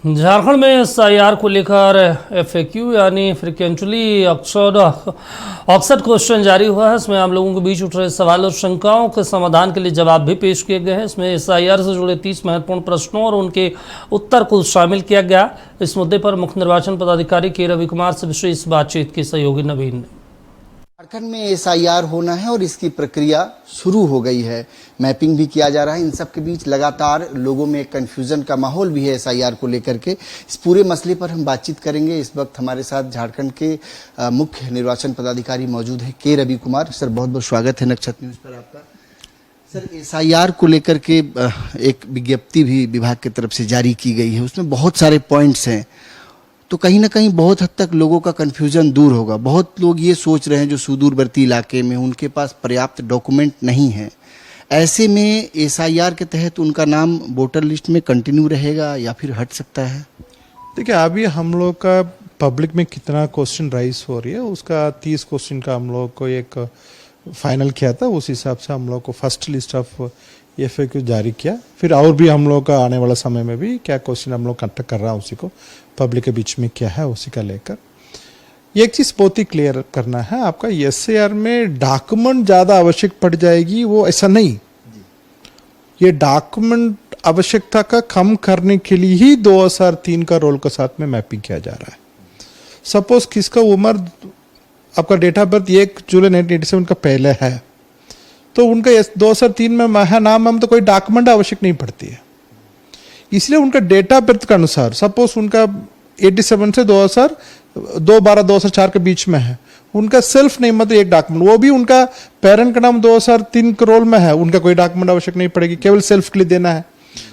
झारखंड में एसआईआर को लेकर एफएक्यू यानी फ्रिक्वेंटली ऑक्सर्ड क्वेश्चन जारी हुआ है। इसमें आम लोगों के बीच उठ रहे सवाल और शंकाओं के समाधान के लिए जवाब भी पेश किए गए हैं। इसमें एसआईआर से जुड़े 30 महत्वपूर्ण प्रश्नों और उनके उत्तर को शामिल किया गया। इस मुद्दे पर मुख्य निर्वाचन पदाधिकारी के रवि कुमार से विशेष बातचीत की सहयोगी नवीन ने। झारखंड में एसआईआर होना है और इसकी प्रक्रिया शुरू हो गई है। मैपिंग भी किया जा रहा है। इन सब के बीच लगातार लोगों में कंफ्यूजन का माहौल भी है एसआईआर को लेकर के। इस पूरे मसले पर हम बातचीत करेंगे। इस वक्त हमारे साथ झारखंड के मुख्य निर्वाचन पदाधिकारी मौजूद है के रवि कुमार। सर, बहुत बहुत स्वागत है नक्षत्र न्यूज पर आपका। सर, एसआईआर को लेकर के एक विज्ञप्ति भी विभाग की तरफ से जारी की गई है। उसमें बहुत सारे पॉइंट्स हैं, तो कहीं ना कहीं बहुत हद तक लोगों का कन्फ्यूजन दूर होगा। बहुत लोग ये सोच रहे हैं जो सुदूरवर्ती इलाके में उनके पास पर्याप्त डॉक्यूमेंट नहीं है, ऐसे में एसआईआर के तहत उनका नाम वोटर लिस्ट में कंटिन्यू रहेगा या फिर हट सकता है? देखिए, अभी हम लोग का पब्लिक में कितना क्वेश्चन राइज हो रही है, उसका 30 क्वेश्चन का हम लोग को एक फाइनल किया था। उस हिसाब से हम लोग को फर्स्ट लिस्ट ऑफ एफएक्यू जारी किया। फिर और भी हम लोग का आने वाला समय में भी क्या क्वेश्चन हम लोग कंडक्ट कर रहा है, उसी को पब्लिक के बीच में क्या है उसी का लेकर एक चीज बहुत ही क्लियर करना है। आपका एसआईआर में डॉक्यूमेंट ज्यादा आवश्यक पड़ जाएगी, वो ऐसा नहीं। ये डॉक्यूमेंट आवश्यकता का कम करने के लिए ही 2003 का रोल के साथ में मैपिंग किया जा रहा है। सपोज किसका उम्र, आपका डेट ऑफ बर्थ 1 जुलाई 1987 का पहले है, तो उनका 2003 में नाम हम तो कोई डॉक्यूमेंट आवश्यक नहीं पड़ती है। इसलिए उनका डेट ऑफ बर्थ के अनुसार सपोज उनका 87 से 2004 के बीच में है, उनका सेल्फ नेम मतलब एक डॉक्यूमेंट, वो भी उनका पेरेंट का नाम 2003 के रोल में है, उनका कोई डॉक्यूमेंट आवश्यक नहीं पड़ेगी, केवल सेल्फ के लिए देना है।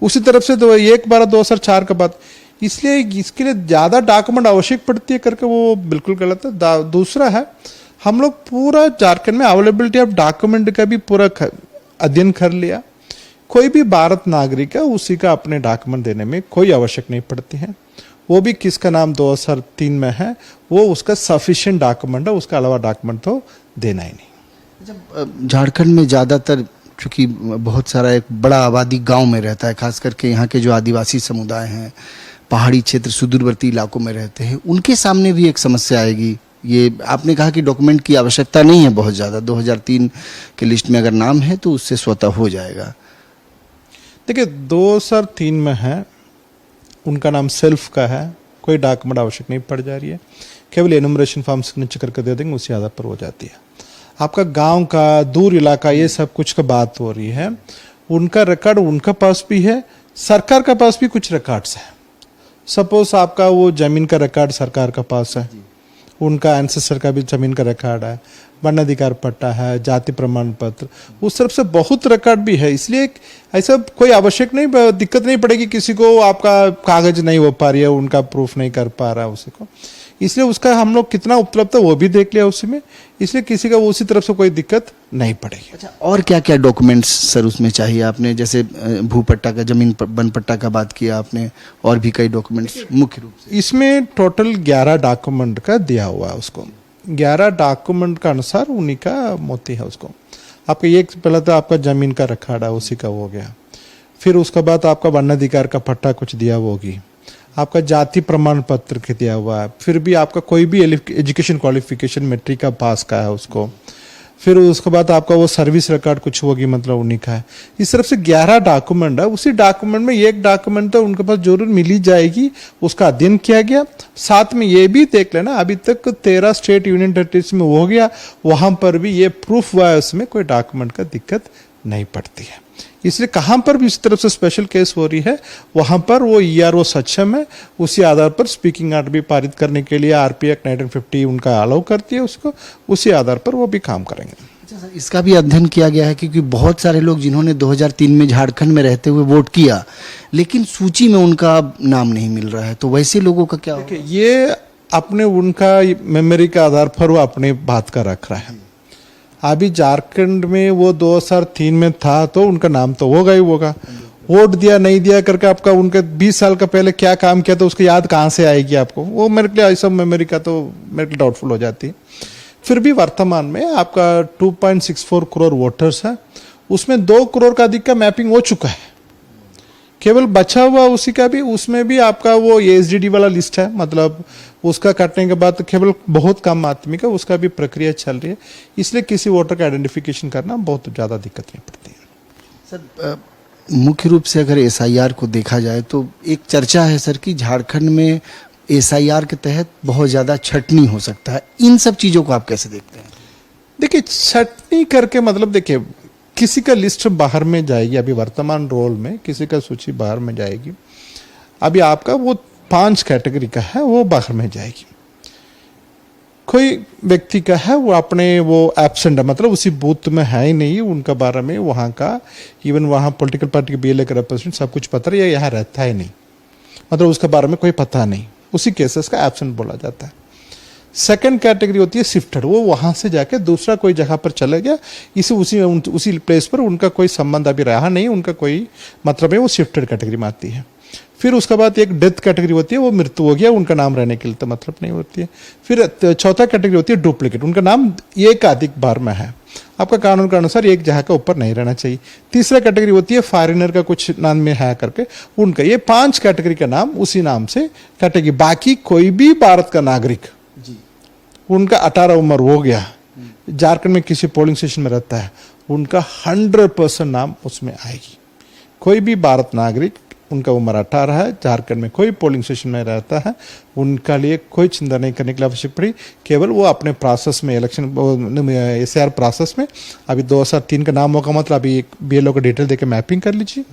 उसी तरफ से 1/12/2004 के बाद, इसलिए इसके लिए ज्यादा डॉक्यूमेंट आवश्यक पड़ती है करके वो बिल्कुल गलत है। दूसरा है, हम लोग पूरा झारखंड में अवेलेबिलिटी ऑफ डॉक्यूमेंट का भी पूरा अध्ययन कर लिया। कोई भी भारत नागरिक है, उसी का अपने डॉक्यूमेंट देने में कोई आवश्यक नहीं पड़ती है। वो भी किसका नाम 2003 में है, वो उसका सफिशिएंट डॉक्यूमेंट है, उसका अलावा डॉक्यूमेंट तो देना ही नहीं। जब झारखंड में ज़्यादातर चूंकि बहुत सारा एक बड़ा आबादी गांव में रहता है, खास करके यहाँ के जो आदिवासी समुदाय हैं, पहाड़ी क्षेत्र सुदूरवर्ती इलाकों में रहते हैं, उनके सामने भी एक समस्या आएगी। ये आपने कहा कि डॉक्यूमेंट की आवश्यकता नहीं है बहुत ज़्यादा, 2003 के लिस्ट में अगर नाम है तो उससे स्वतः हो जाएगा। देखिए, 2003 में है, उनका नाम सेल्फ का है, कोई डॉक्यूमेंट आवश्यक नहीं पड़ जा रही है, केवल एनुमरेशन फॉर्म सिग्नेचर करके दे देंगे, उसी आधार पर हो जाती है। आपका गांव का, दूर इलाका, ये सब कुछ का बात हो रही है, उनका रिकॉर्ड उनका पास भी है, सरकार का पास भी कुछ रिकॉर्ड्स है। सपोज आपका वो जमीन का रिकॉर्ड सरकार का पास है, उनका एंसेस्टर का भी जमीन का रिकॉर्ड है, वन अधिकार पट्टा है, जाति प्रमाण पत्र, उस तरफ से बहुत रिकॉर्ड भी है। इसलिए ऐसा कोई आवश्यक नहीं, दिक्कत नहीं पड़ेगी किसी को, आपका कागज नहीं हो पा रही है, उनका प्रूफ नहीं कर पा रहा उसी को, इसलिए उसका हम लोग कितना उपलब्ध है वो भी देख लिया उसी में, इसलिए किसी का उसी तरफ से कोई दिक्कत नहीं पड़ेगी। अच्छा, और क्या क्या डॉक्यूमेंट्स सर उसमें चाहिए? आपने जैसे भूपट्टा का, जमीन वन पट्टा का बात किया आपने, और भी कई डॉक्यूमेंट्स मुख्य रूप से इसमें टोटल 11 डॉक्यूमेंट का दिया हुआ है। उसको 11 डॉक्यूमेंट का अनुसार उन्हीं का मोती है। उसको आपका एक पहले तो आपका जमीन का रिकॉर्ड है, उसी का हो गया। फिर उसके बाद आपका वन अधिकार का पट्टा कुछ दिया होगी, आपका जाति प्रमाण पत्र के दिया हुआ है, फिर भी आपका कोई भी एजुकेशन क्वालिफिकेशन मैट्रिक का पास का है उसको, फिर उसके बाद आपका वो सर्विस रिकॉर्ड कुछ होगी, मतलब उन्हीं का है। इस तरफ से 11 डॉक्यूमेंट है। उसी डॉक्यूमेंट में एक डॉक्यूमेंट तो उनके पास जरूर मिली जाएगी, उसका अध्ययन किया गया। साथ में ये भी देख लेना, अभी तक 13 स्टेट यूनियन टेरिटरीज में हो गया, वहां पर भी ये प्रूफ हुआ है, उसमें कोई डॉक्यूमेंट का दिक्कत नहीं पड़ती है। इसलिए कहां पर भी इस तरफ से स्पेशल केस हो रही है, वहां पर वो ईआरओ सक्षम है, उसी आधार पर स्पीकिंग ऑर्डर भी पारित करने के लिए आरपी एक्ट 1950 उनका अलाउ करती है उसको, उसी आधार पर वो भी काम करेंगे। अच्छा सर, इसका भी अध्ययन किया गया है क्योंकि बहुत सारे लोग जिन्होंने 2003 में झारखंड में रहते हुए वोट किया, लेकिन सूची में उनका नाम नहीं मिल रहा है, तो वैसे लोगों का क्या होगा? ये अपने उनका मेमोरी के आधार पर वो अपने बात का रख रहा है। अभी झारखंड में वो 2003 में था, तो उनका नाम तो होगा ही होगा। वोट दिया नहीं दिया करके आपका उनके 20 साल का पहले क्या काम किया तो उसकी याद कहाँ से आएगी आपको? वो मेरे लिए ऐसा मेमोरी का तो मेरे लिए डाउटफुल हो जाती है। फिर भी वर्तमान में आपका 2.64 करोड़ वोटर्स है, उसमें 2 करोड़ का अधिक का मैपिंग हो चुका है, केवल बचा हुआ उसी का भी, उसमें भी आपका वो एसडीडी वाला लिस्ट है, मतलब उसका काटने के बाद केवल बहुत कम आदमी का उसका भी प्रक्रिया चल रही है, इसलिए किसी वोटर का आइडेंटिफिकेशन करना बहुत ज़्यादा दिक्कत नहीं पड़ती है। सर मुख्य रूप से अगर एसआईआर को देखा जाए तो एक चर्चा है सर कि झारखंड में एसआईआर के तहत बहुत ज़्यादा छटनी हो सकता है, इन सब चीज़ों को आप कैसे देखते हैं? देखिए छटनी करके मतलब देखिए किसी का लिस्ट बाहर में जाएगी, अभी वर्तमान रोल में किसी का सूची बाहर में जाएगी, अभी आपका वो 5 कैटेगरी का है वो बाहर में जाएगी। कोई व्यक्ति का है वो अपने वो एब्सेंट है, मतलब उसी बूथ में है ही नहीं, उनका बारे में वहाँ का इवन वहाँ पॉलिटिकल पार्टी के बीएलए का रिप्रेजेंटेंट सब कुछ पता है, यहाँ रहता ही नहीं, मतलब उसके बारे में कोई पता नहीं, उसी केसेस का एब्सेंट बोला जाता है। सेकंड कैटेगरी होती है शिफ्टेड, वो वहाँ से जाके दूसरा कोई जगह पर चले गया, उसी प्लेस पर उनका कोई संबंध अभी रहा नहीं, उनका कोई मतलब है, वो शिफ्टेड कैटेगरी में आती है। फिर उसके बाद एक डेथ कैटेगरी होती है, वो मृत्यु हो गया, उनका नाम रहने के लिए तो मतलब नहीं होती है। फिर चौथा कैटेगरी होती है डुप्लीकेट, उनका नाम एक अधिक बार में है, आपका कानून के अनुसार एक जगह का ऊपर नहीं रहना चाहिए। तीसरा कैटेगरी होती है फॉरेनर का कुछ नाम में है करके उनका, ये 5 कैटेगरी का नाम उसी नाम से कटेगी। बाकी कोई भी भारत का नागरिक उनका 18 उम्र हो गया, झारखंड में किसी पोलिंग स्टेशन में रहता है, उनका 100% नाम उसमें आएगी। कोई भी भारत नागरिक उनका उम्र 18 है, झारखंड में कोई पोलिंग स्टेशन में रहता है, उनका लिए कोई चिंता नहीं करने की आवश्यक पड़ी, केवल वो अपने प्रोसेस में इलेक्शन एसआईआर प्रोसेस में अभी 2003 का नाम होगा, मतलब अभी बीएलओ का डिटेल देके मैपिंग कर लीजिए,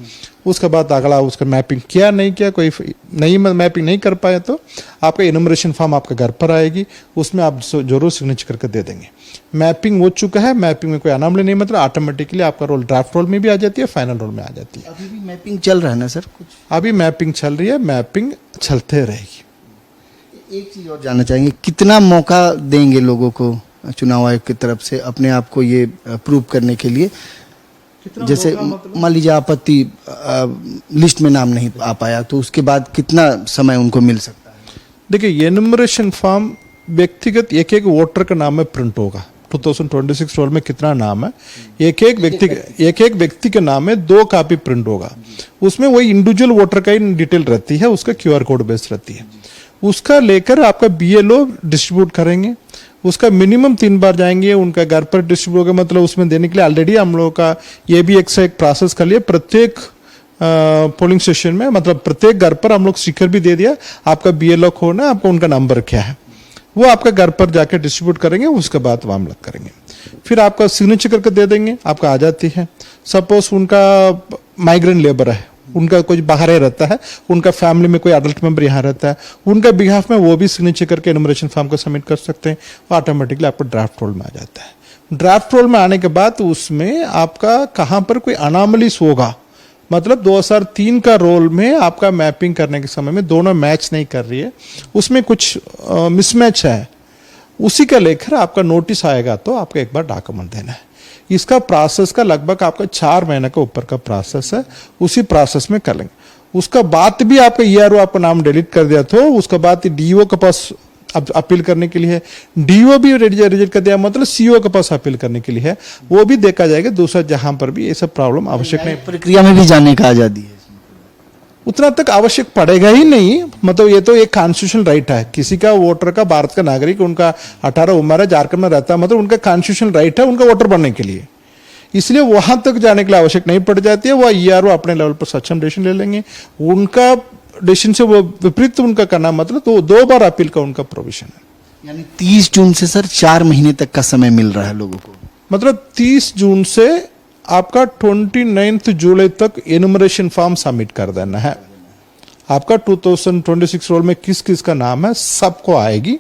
उसके बाद अगला उसका मैपिंग किया नहीं किया, कोई नहीं मैपिंग नहीं कर पाया तो आपका इनमरेशन फॉर्म आपके घर पर आएगी, उसमें आप जरूर सिग्नेचर करके दे देंगे। मैपिंग हो चुका है, मैपिंग में कोई अनामली नहीं, मतलब ऑटोमेटिकली आपका रोल ड्राफ्ट रोल में भी आ जाती है, फाइनल रोल में आ जाती है। अभी भी मैपिंग चल रहा है ना सर? कुछ अभी मैपिंग चल रही है, मैपिंग चलते रहेगी। एक चीज़ और जानना चाहेंगे, कितना मौका देंगे लोगों को चुनाव आयोग की तरफ से अपने आप को ये प्रूव करने के लिए? जैसे मान लीजिए आपत्ति लिस्ट में नाम नहीं आ पाया तो उसके बाद कितना समय उनको मिल सकता है? देखिए एनुमरेशन फॉर्म व्यक्तिगत एक एक वोटर का नाम में प्रिंट होगा, 2026 रोल में कितना नाम है, एक एक व्यक्ति के नाम में 2 कॉपी प्रिंट होगा, उसमें वही इंडिविजुअल वोटर का ही डिटेल रहती है, उसका QR कोड बेस्ड रहती है, उसका लेकर आपका BLO डिस्ट्रीब्यूट करेंगे, उसका मिनिमम 3 बार जाएंगे, उनका घर पर डिस्ट्रीब्यूट होगा, मतलब उसमें देने के लिए ऑलरेडी हम लोगों का ये भी एक प्रोसेस कर लिया, प्रत्येक पोलिंग स्टेशन में मतलब प्रत्येक घर पर हम लोग स्टिकर भी दे दिया, आपका BLO खोना, आपका उनका नंबर क्या है, वो आपका घर पर जाकर डिस्ट्रीब्यूट करेंगे, उसके बाद मामला करेंगे, फिर आपका सिग्नेचर करके दे देंगे, आपका आ जाती है। सपोज उनका माइग्रेंट लेबर है, उनका कुछ बाहर रहता है, उनका फैमिली में कोई अडल्ट मेंबर यहाँ रहता है, उनका बिहाफ में वो भी सिग्नेचर करके एनुमरेशन फॉर्म को सबमिट कर सकते हैं, वो ऑटोमेटिकली आपको ड्राफ्ट रोल में आ जाता है। ड्राफ्ट रोल में आने के बाद उसमें आपका कहाँ पर कोई अनामलीज होगा, मतलब 2003 का रोल में आपका मैपिंग करने के समय में दोनों मैच नहीं कर रही है, उसमें कुछ मिसमैच है, उसी का लेकर आपका नोटिस आएगा तो आपको एक बार डॉक्यूमेंट देना है। इसका प्रोसेस का लगभग आपका 4 महीने का ऊपर का प्रोसेस है, उसी प्रोसेस में कर लेंगे। उसका बाद भी आपका ERO आपका नाम डिलीट कर दिया तो उसके बाद DO के पास अब अपील करने के लिए है, DO भी रिजेक्ट कर दिया, मतलब CO के पास अपील करने के लिए है, वो भी देखा जाएगा। दूसरा जहां पर भी ये सब प्रॉब्लम आवश्यक नहीं, प्रक्रिया में भी जाने का आजादी है, उतना तक आवश्यक पड़ेगा ही नहीं, मतलब ये तो एक कॉन्स्टिट्यूशनल राइट है, किसी का वोटर का भारत का नागरिक उनका 18 उम्र है, झारखंड में रहता है, मतलब उनका कॉन्स्टिट्यूशनल राइट है उनका वोटर बनने के लिए, इसलिए वहां तक जाने के लिए आवश्यक नहीं पड़ जाती है। वह ERO अपने लेवल पर सक्षम डिसीजन ले लेंगे, उनका डिसीजन से वो विपरीत उनका करना, मतलब तो 2 बार अपील का उनका प्रोविजन है। यानी 30 जून से सर 4 महीने तक का समय मिल रहा है लोगों को, मतलब 30 जून से आपका 29 जुलाई तक एनुमरेशन फॉर्म सबमिट कर देना है। आपका 2026 रोल में किस किस का नाम है सबको आएगी,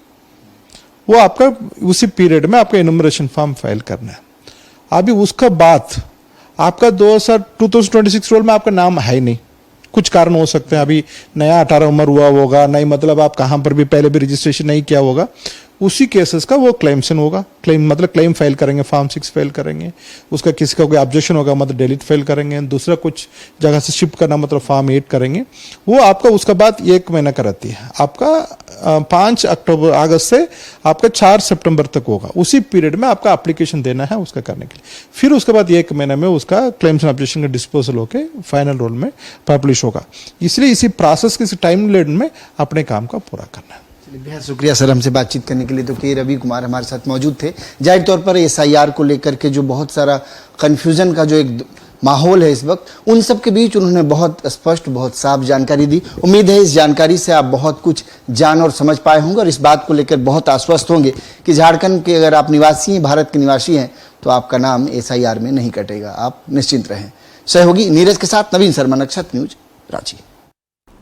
वो आपका उसी पीरियड में आपका एनुमरेशन फॉर्म फाइल करना है। अभी उसका बाद आपका 2026 रोल में आपका नाम है ही नहीं, कुछ कारण हो सकते हैं, अभी नया 18 उम्र हुआ होगा नहीं, मतलब आप कहाँ पर भी पहले भी रजिस्ट्रेशन नहीं किया होगा, उसी केसेस का वो क्लेम्सन होगा। क्लेम मतलब क्लेम फाइल करेंगे, फॉर्म 6 फाइल करेंगे, उसका किसी का कोई ऑब्जेक्शन होगा मतलब डिलीट फाइल करेंगे, दूसरा कुछ जगह से शिफ्ट करना मतलब फॉर्म 8 करेंगे। वो आपका उसका बाद 1 महीना का रहती है। आपका 5 अगस्त से आपका 4 सितंबर तक होगा। उसी पीरियड में आपका एप्लीकेशन देना है उसका करने के लिए। फिर उसके बाद 1 महीने में उसका क्लेम्स एंड ऑब्जेक्शन का डिस्पोजल होकर फाइनल रोल में पब्लिश होगा। इसलिए इसी प्रोसेस के टाइम लेड में अपने काम का पूरा करना है। बेहद शुक्रिया सर हमसे बातचीत करने के लिए। तो के रवि कुमार हमारे साथ मौजूद थे। जाहिर तौर पर SIR को लेकर के जो बहुत सारा कन्फ्यूजन का जो एक माहौल है इस वक्त, उन सब के बीच उन्होंने बहुत स्पष्ट, बहुत साफ जानकारी दी। उम्मीद है इस जानकारी से आप बहुत कुछ जान और समझ पाए होंगे और इस बात को लेकर बहुत आश्वस्त होंगे कि झारखंड के अगर आप निवासी हैं, भारत के निवासी हैं, तो आपका नाम SIR में नहीं कटेगा। आप निश्चिंत रहें। सहयोगी नीरज के साथ नवीन शर्मा, नक्षत्र न्यूज, रांची।